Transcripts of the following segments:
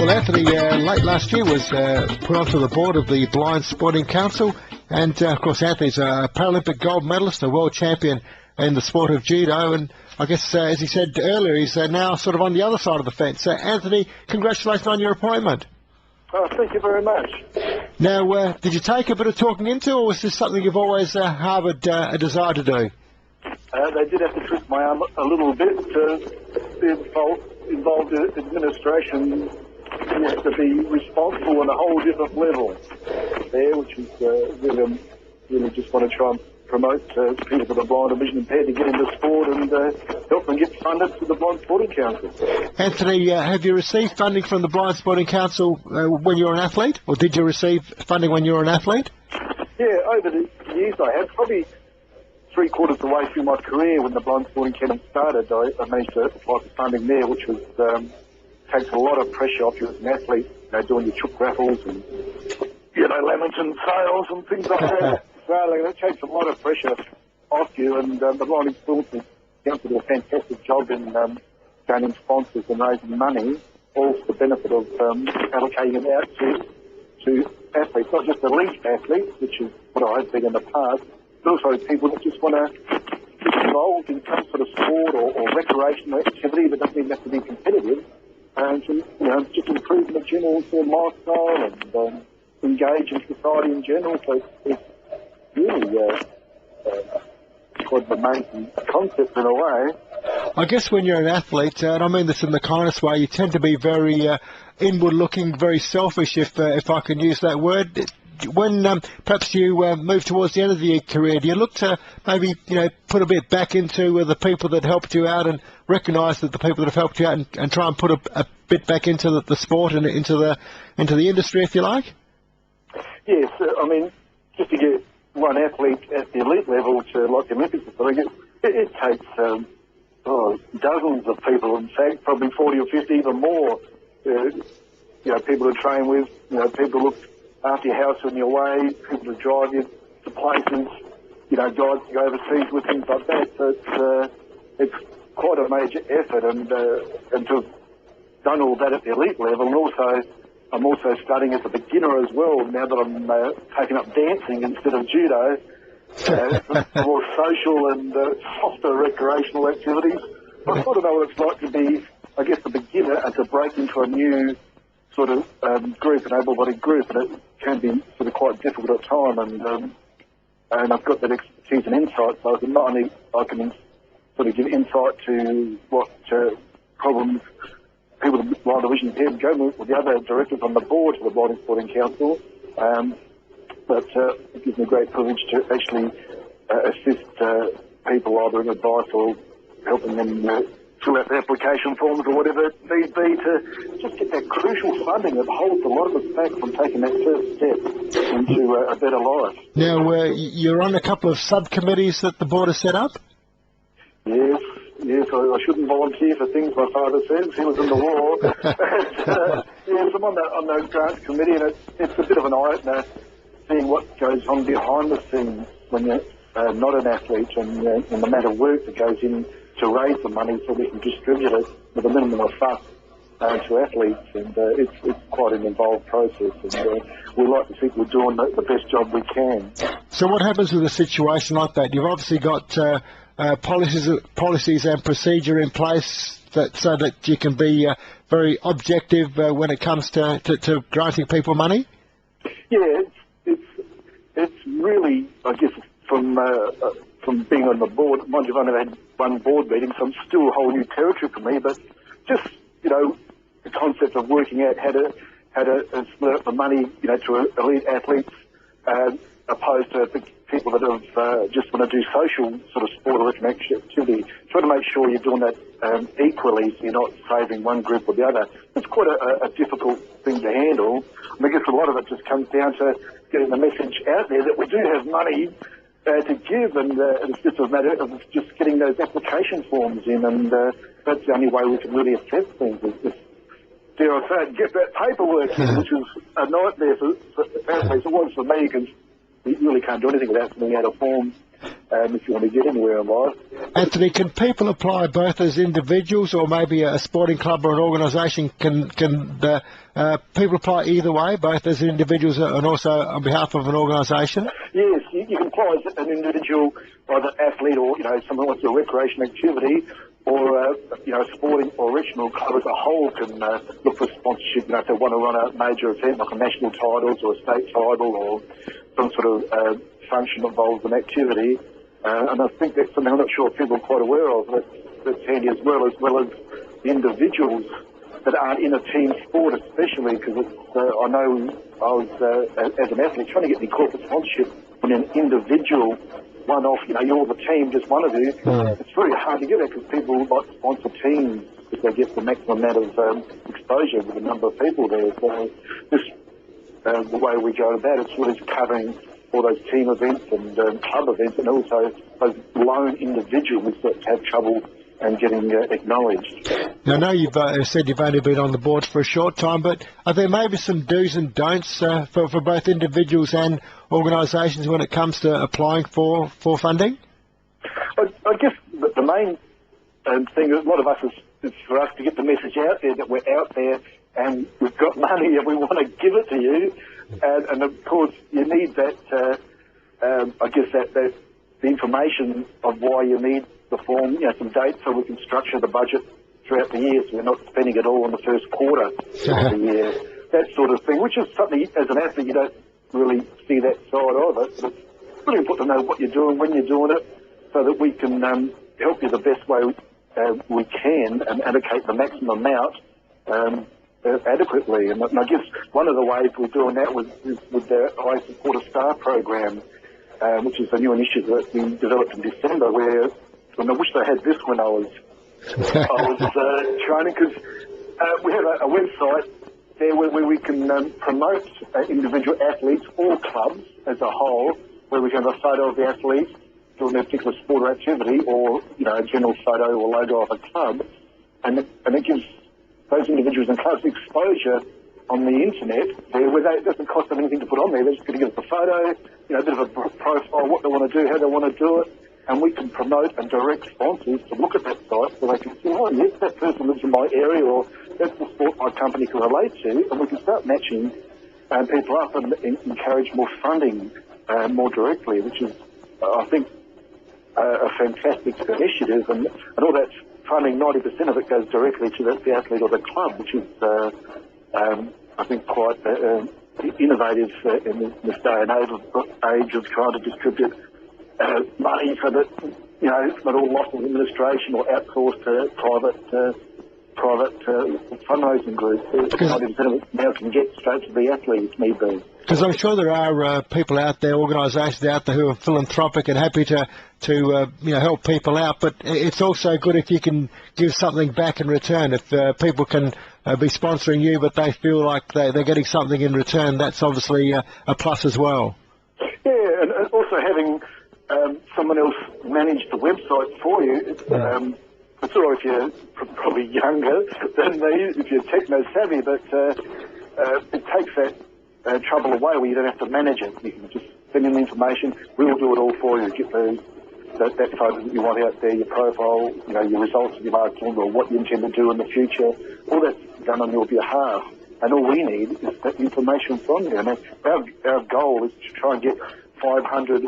Well, Anthony, late last year was put onto the board of the Blind Sporting Council, and of course Anthony's a Paralympic gold medalist, a world champion in the sport of judo, and I guess, as he said earlier, he's now sort of on the other side of the fence. Anthony, congratulations on your appointment. Oh, thank you very much. Now, did you take a bit of talking into, or was this something you've always harboured a desire to do? They did have to twist my arm a little bit to be involved in administration. You have to be responsible on a whole different level there, which is really just want to try and promote people with a blind or vision impaired to get into sport and help them get funded through the Blind Sporting Council. Anthony, have you received funding from the Blind Sporting Council when you were an athlete, or did you receive funding when you were an athlete? Yeah, over the years I have. Probably 3/4 of the way through my career when the Blind Sporting Council started, I managed to apply for funding there, which was takes a lot of pressure off you as an athlete, doing your chook raffles and, Lamington sales and things like that. So it takes a lot of pressure off you, and the Blind Sporting Council did a fantastic job in gaining sponsors and raising money, all for the benefit of allocating it out to athletes, not just elite athletes, which is what I've been in the past, but also people that just want to get involved in some sort of sport or recreational activity that doesn't even have to be competitive, and to, just improve the general lifestyle and engage in society in general. So it's really quite an amazing concept in a way. I guess when you're an athlete, and I mean this in the kindest way, you tend to be very inward-looking, very selfish, if I can use that word. When perhaps you move towards the end of your career, do you look to maybe put a bit back into the people that helped you out and recognise that the people that have helped you out and try and put a bit back into the sport and into the industry, if you like? Yes, I mean, just to get one athlete at the elite level to like the Olympics, it takes dozens of people, in fact, probably 40 or 50, even more. People to train with, people to look after your house when you're away, people to drive you to places, guides to go overseas with, things like that. So it's quite a major effort, and to have done all that at the elite level, and also I'm also studying as a beginner as well, now that I'm taking up dancing instead of judo, more social and softer recreational activities. I sort of know what it's like to be, I guess, a beginner and to break into a new sort of group, an able-bodied group, and it can be sort of quite difficult at times, and I've got that expertise and insight, so I can sort of give insight to what problems people with blind or vision impaired go with the other directors on the board of the Blind Sporting Council, but it gives me great privilege to actually assist people either in advice or helping them fill out the application forms or whatever it need be to just get that crucial funding that holds a lot of us back from taking that first step into a better life. Now, you're on a couple of subcommittees that the board has set up? Yes, I shouldn't volunteer for things my father says. He was in the war. Yes, I'm on the grants committee, and it's a bit of an eye-opener seeing what goes on behind the scenes when you're not an athlete, and the amount of work that goes in to raise the money so we can distribute it with a minimum of fuss to athletes, and it's quite an involved process, and we like to think we're doing the best job we can. So what happens with a situation like that? You've obviously got policies and procedure in place so that you can be very objective when it comes to granting people money? Yeah, it's really, I guess, from being on the board, mind you, I've only had one board meeting, so it's still a whole new territory for me, but just, the concept of working out how to split up the money, to elite athletes, opposed to people that have just want to do social sort of sport or recreational activity. Try to make sure you're doing that equally, so you're not favouring one group or the other. It's quite a difficult thing to handle. I guess a lot of it just comes down to getting the message out there that we do have money to give, and it's just a matter of just getting those application forms in, and that's the only way we can really assess things. Dare I say, get that paperwork in, which is a nightmare for athletes. It was for me, because you really can't do anything without being out of form if you want to get anywhere in life. Anthony, can people apply both as individuals or maybe a sporting club or an organisation? Can people apply either way, both as individuals and also on behalf of an organisation? Yes, you can apply as an individual, either athlete or, someone wants a recreation activity, or, a sporting or regional club as a whole can look for sponsorship, if they want to run a major event like a national titles or a state title or some sort of function that involves an activity. And I think that's something I'm not sure if people are quite aware of, that's handy as well as individuals that aren't in a team sport, especially because I know I was, as an athlete, trying to get the corporate sponsorship when an individual one-off, you're the team, just one of you. It's very hard to get that because people like to sponsor teams because they get the maximum amount of exposure with a number of people there. So this, the way we go about it, it's really covering all those team events and club events, and also those lone individuals that have trouble and getting acknowledged. Now, I know you've said you've only been on the board for a short time, but are there maybe some do's and don'ts for both individuals and organisations when it comes to applying for funding? I guess the main thing, a lot of us, is for us to get the message out there that we're out there and we've got money and we want to give it to you. And of course, you need that, I guess, that the information of why you need the form, some dates so we can structure the budget throughout the year so we're not spending it all in the first quarter of the year. That sort of thing, which is something, as an athlete, you don't really see that side of it. But it's really important to know what you're doing, when you're doing it, so that we can help you the best way we can and allocate the maximum amount adequately. And I guess one of the ways we're doing that is with the I Support a Star program, which is a new initiative that we developed in December, where, and I wish they had this when I was training, because we have a website there where we can promote individual athletes or clubs as a whole, where we can have a photo of the athlete doing their particular sport or activity, or a general photo or logo of a club, and it gives those individuals and clubs exposure on the internet there, where it doesn't cost them anything to put on there. They're just going to give us a photo, a bit of a profile, what they want to do, how they want to do it, and we can promote and direct sponsors to look at that site so they can see, oh yes, that person lives in my area, or that's the sport my company can relate to, and we can start matching people up and encourage more funding more directly, which is, I think, a fantastic initiative, and all that funding, 90% of it goes directly to the athlete or the club, which is, I think, quite innovative in this day and age of trying to distribute money so that, it's not all lost in administration or outsourced to private fundraising groups. 90% of it now can get straight to the athlete if need be. Because I'm sure there are people out there, organisations out there who are philanthropic and happy to help people out, but it's also good if you can give something back in return. If people can be sponsoring you but they feel like they're getting something in return, that's obviously a plus as well. Yeah, and also having someone else manage the website for you, it's all right if you're probably younger than me, if you're techno-savvy, but it takes that trouble away where you don't have to manage it. You can just send in the information, we'll do it all for you, get that photo that you want out there, your profile, your results of your last tournament, or what you intend to do in the future, all that's done on your behalf. And all we need is that information from you. And our goal is to try and get 500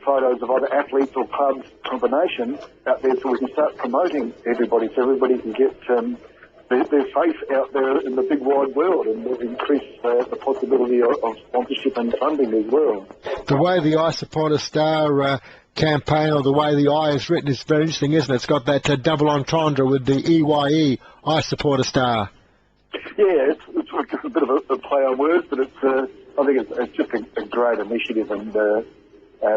photos of either athletes or pubs combination out there so we can start promoting everybody, so everybody can get their face out there in the big wide world, and increase the possibility of sponsorship and funding as well. The way the I Support a Star campaign, or the way the I is written, is very interesting, isn't it? It's got that double entendre with the EYE, I Support a Star. Yeah, it's a bit of a play on words, but I think it's just a great initiative, and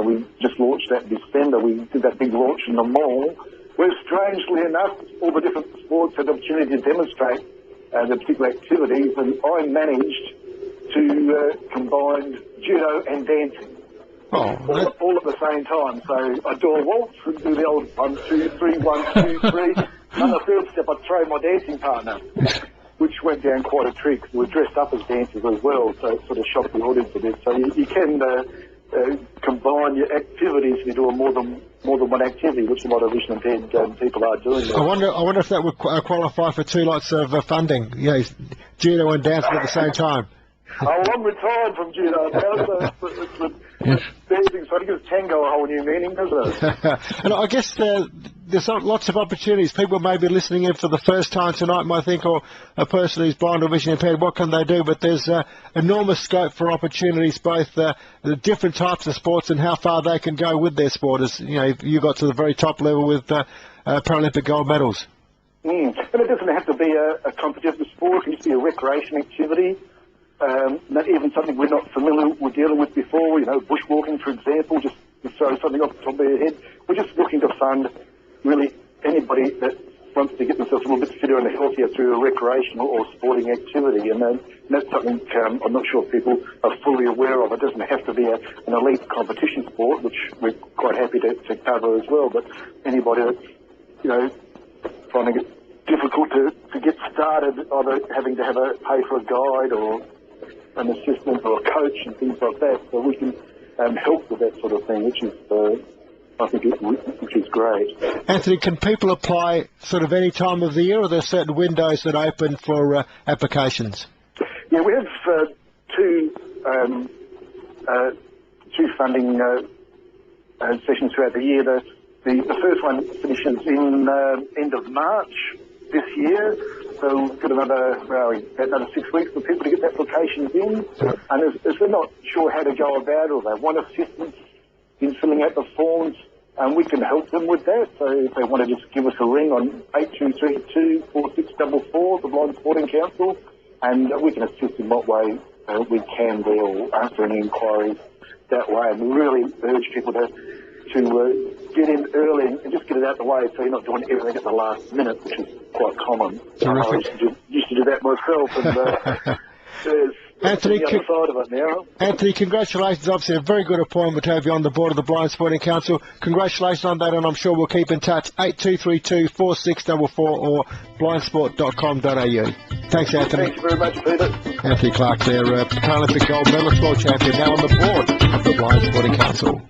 we just launched that in December. We did that big launch in the mall, where, strangely enough, all the different sports had the opportunity to demonstrate the particular activities, and I managed to combine judo and dancing. All at the same time. So I do a waltz and do the old 1, 2, 3, 1, 2, 3. On the third step, I throw my dancing partner, which went down quite a treat because we were dressed up as dancers as well, so it sort of shocked the audience a bit. So you can combine your activities. You're doing more than one activity, which a lot of visually impaired people are doing. I wonder if that would qualify for 2 lots of funding. Judo and dancing at the same time. I'm retired from judo now, so dancing sort of gives tango a whole new meaning, doesn't it? And I guess there's lots of opportunities. People may be listening in for the first time tonight, might think, or a person who's blind or vision impaired, what can they do? But there's enormous scope for opportunities, both the different types of sports and how far they can go with their sport. As you got to the very top level with Paralympic gold medals. And it doesn't have to be a competitive sport. It can just be a recreation activity. Not even something we're not familiar with dealing with before, bushwalking, for example, just to throw something off the top of your head. We're just looking to fund really anybody that wants to get themselves a little bit fitter and healthier through a recreational or sporting activity. And that's something I'm not sure people are fully aware of. It doesn't have to be an elite competition sport, which we're quite happy to cover as well. But anybody that's, finding it difficult to get started, either having to pay for a guide or an assistant or a coach and things like that, so we can help with that sort of thing, which is, I think, which is great. Anthony, can people apply sort of any time of the year, or are there certain windows that open for applications? Yeah, we have two funding sessions throughout the year. The first one finishes in end of March this year, so we've got another 6 weeks for people to get applications in. And if they're not sure how to go about it, or they want assistance in filling out the forms, we can help them with that. So if they want to just give us a ring on 8232-4644, the Blind Sporting Council, and we can assist in what way we can there, or answer any inquiries that way. And we really urge people to get in early and just get it out the way, so you're not doing everything at the last minute, which is quite common. I used to do that myself, and Anthony, the other side of it now. Anthony, congratulations. Obviously a very good appointment to have you on the board of the Blind Sporting Council. Congratulations on that, and I'm sure we'll keep in touch. 8232-4644 or blindsport.com.au. Thanks, Anthony. Thank you very much, Peter. Anthony Clarke there, Paralympic gold medalist, world champion, now on the board of the Blind Sporting Council.